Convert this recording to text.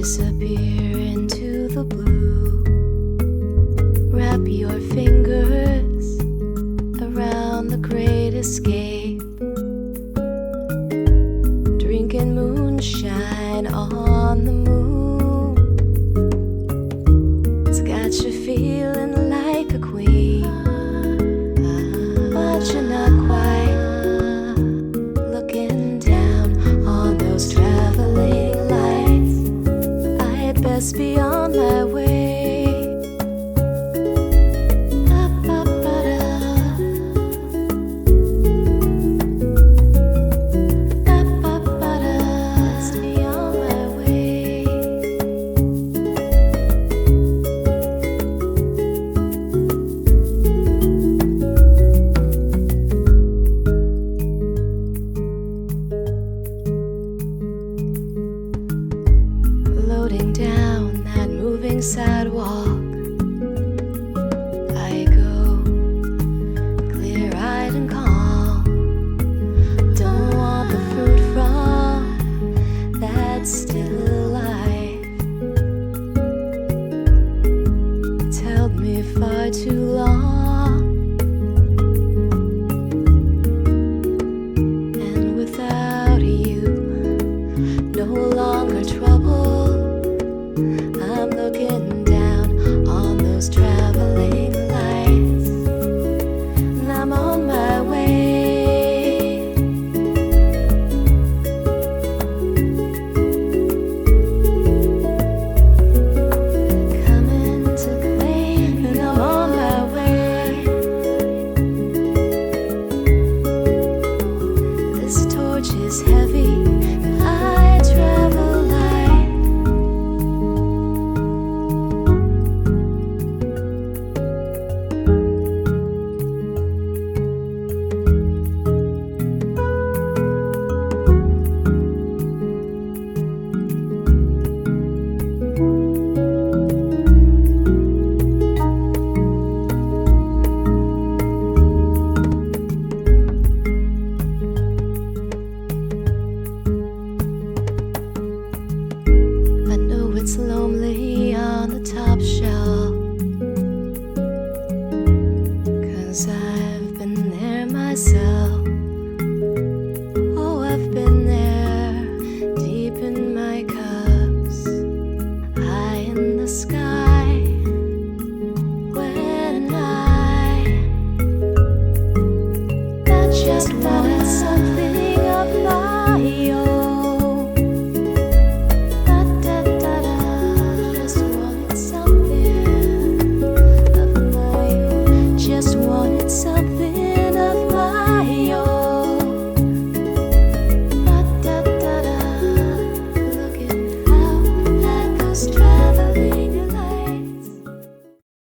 disappear into the blue. Wrap your fingers around the great escape, drinking moonshine on the moon. It's got you feeling like a queen, but you're not quite looking down on those traveling lights. I'd best be on my way. Floating down that moving sidewalk, I go clear-eyed and calm. Don't want the fruit from that still life. It's held me far too long, and without you, no longer trouble. I'm looking down on those traveling lights, and I'm on my way. Coming to claim me, and I'm on my way. This torch is heavy, but I travel light. It's lonely